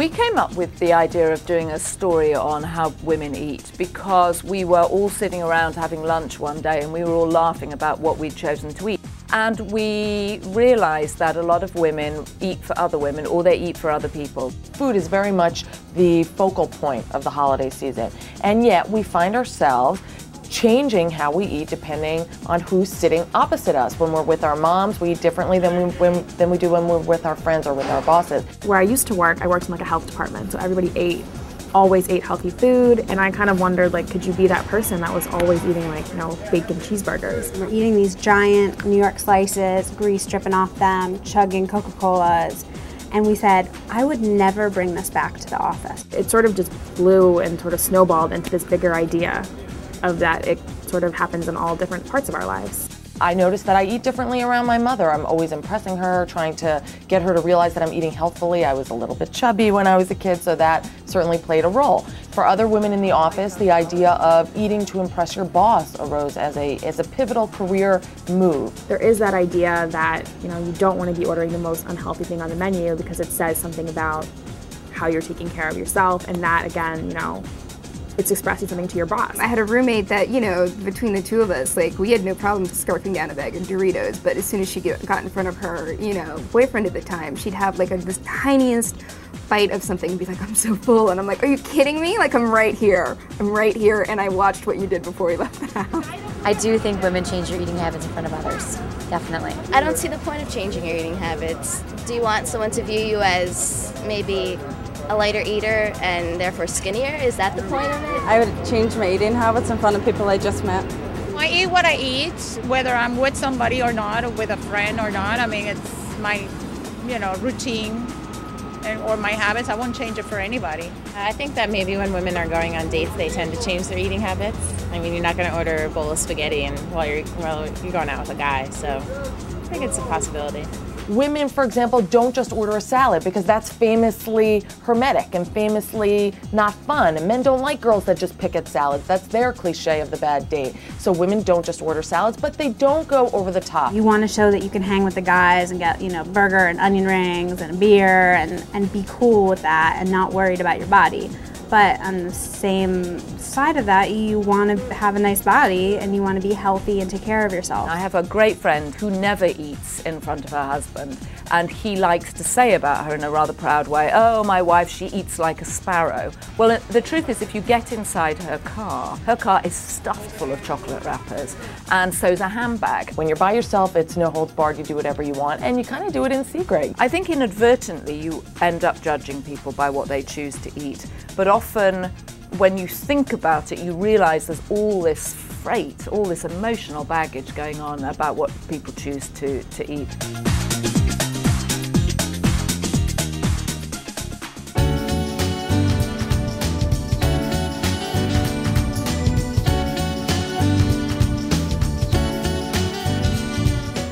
We came up with the idea of doing a story on how women eat because we were all sitting around having lunch one day and we were all laughing about what we'd chosen to eat. And we realized that a lot of women eat for other women or they eat for other people. Food is very much the focal point of the holiday season, and yet we find ourselves changing how we eat depending on who's sitting opposite us. When we're with our moms, we eat differently than we do when we're with our friends or with our bosses. Where I used to work, I worked in like a health department, so everybody always ate healthy food, and I kind of wondered, like, could you be that person that was always eating, like, you know, bacon cheeseburgers? We're eating these giant New York slices, grease dripping off them, chugging Coca-Colas, and we said, I would never bring this back to the office. It sort of just blew and sort of snowballed into this bigger idea of that it sort of happens in all different parts of our lives. I noticed that I eat differently around my mother. I'm always impressing her, trying to get her to realize that I'm eating healthfully. I was a little bit chubby when I was a kid, so that certainly played a role. For other women in the office, the idea of eating to impress your boss arose as a pivotal career move. There is that idea that, you know, you don't want to be ordering the most unhealthy thing on the menu because it says something about how you're taking care of yourself, and that, again, you know, it's expressing something to your boss. I had a roommate that, you know, between the two of us, like, we had no problem scarfing down a bag of Doritos, but as soon as she got in front of her, you know, boyfriend at the time, she'd have like this tiniest bite of something and be like, I'm so full, and I'm like, are you kidding me? Like, I'm right here, and I watched what you did before we left the house. I do think women change your eating habits in front of others, definitely. I don't see the point of changing your eating habits. Do you want someone to view you as maybe a lighter eater and therefore skinnier? Is that the point of it? I would change my eating habits in front of people I just met. I eat what I eat, whether I'm with somebody or not, or with a friend or not. I mean, it's my, you know, routine or my habits. I won't change it for anybody. I think that maybe when women are going on dates, they tend to change their eating habits. I mean, you're not going to order a bowl of spaghetti while you're going out with a guy, so I think it's a possibility. Women, for example, don't just order a salad because that's famously hermetic and famously not fun. And men don't like girls that just pick at salads. That's their cliche of the bad date. So women don't just order salads, but they don't go over the top. You want to show that you can hang with the guys and get, you know, burger and onion rings and a beer and be cool with that and not worried about your body. But on the same side of that, you want to have a nice body and you want to be healthy and take care of yourself. I have a great friend who never eats in front of her husband, and he likes to say about her in a rather proud way, oh, my wife, she eats like a sparrow. Well, the truth is, if you get inside her car is stuffed full of chocolate wrappers, and so's a handbag. When you're by yourself, it's no holds barred, you do whatever you want, and you kind of do it in secret. I think inadvertently you end up judging people by what they choose to eat, but often when you think about it, you realize there's all this freight, all this emotional baggage going on about what people choose to eat.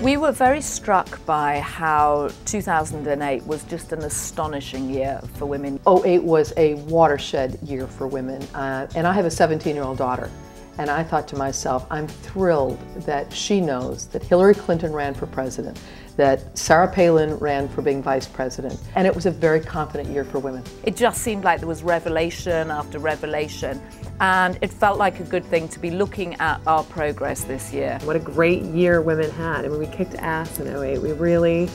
We were very struck by how 2008 was just an astonishing year for women. 2008 was a watershed year for women, and I have a 17-year-old daughter. And I thought to myself, I'm thrilled that she knows that Hillary Clinton ran for president, that Sarah Palin ran for being vice president, and it was a very confident year for women. It just seemed like there was revelation after revelation, and it felt like a good thing to be looking at our progress this year. What a great year women had. I mean, we kicked ass in 2008. We really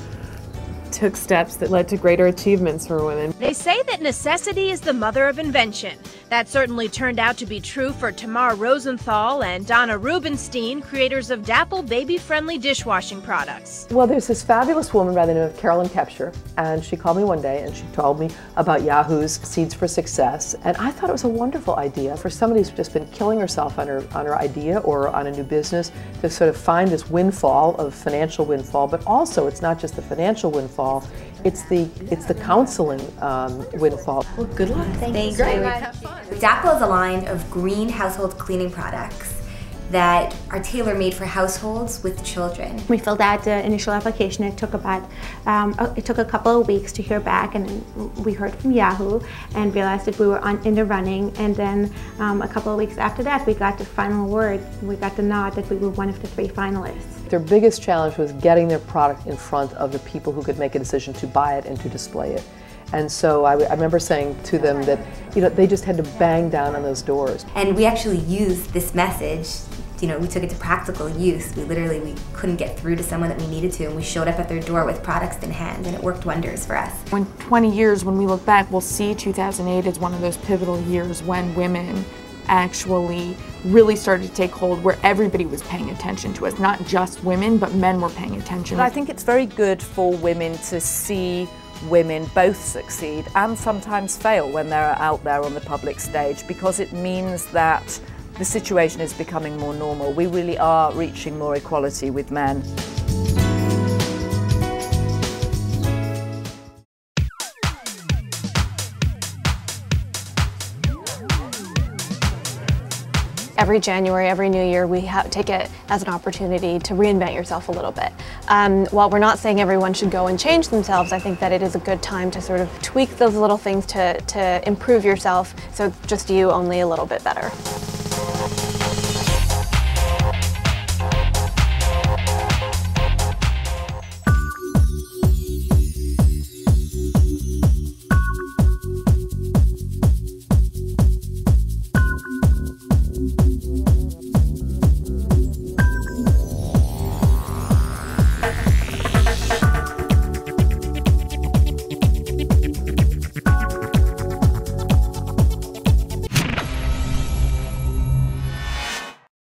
took steps that led to greater achievements for women. They say that necessity is the mother of invention. That certainly turned out to be true for Tamar Rosenthal and Donna Rubenstein, creators of Dapple baby-friendly dishwashing products. Well, there's this fabulous woman by the name of Carolyn Kepscher, and she called me one day and she told me about Yahoo's Seeds for Success, and I thought it was a wonderful idea for somebody who's just been killing herself on her idea or on a new business to sort of find this financial windfall, but also it's not just the financial windfall, it's the counseling windfall. Well, good luck. Thank you. Dapple is a line of green household cleaning products that are tailor-made for households with children. We filled out the initial application. It took a couple of weeks to hear back, and we heard from Yahoo and realized that we were in the running. And then a couple of weeks after that, we got the final word. We got the nod that we were one of the 3 finalists. Their biggest challenge was getting their product in front of the people who could make a decision to buy it and to display it. And so I remember saying to them that, you know, they just had to bang down on those doors. And we actually used this message, you know, we took it to practical use. We couldn't get through to someone that we needed to, and we showed up at their door with products in hand, and it worked wonders for us. In 20 years, when we look back, we'll see 2008 as one of those pivotal years when women actually really started to take hold, where everybody was paying attention to us, not just women, but men were paying attention. I think it's very good for women to see women both succeed and sometimes fail when they're out there on the public stage, because it means that the situation is becoming more normal. We really are reaching more equality with men. Every January, every new year, we take it as an opportunity to reinvent yourself a little bit. While we're not saying everyone should go and change themselves, I think that it is a good time to sort of tweak those little things to improve yourself, so just you only a little bit better.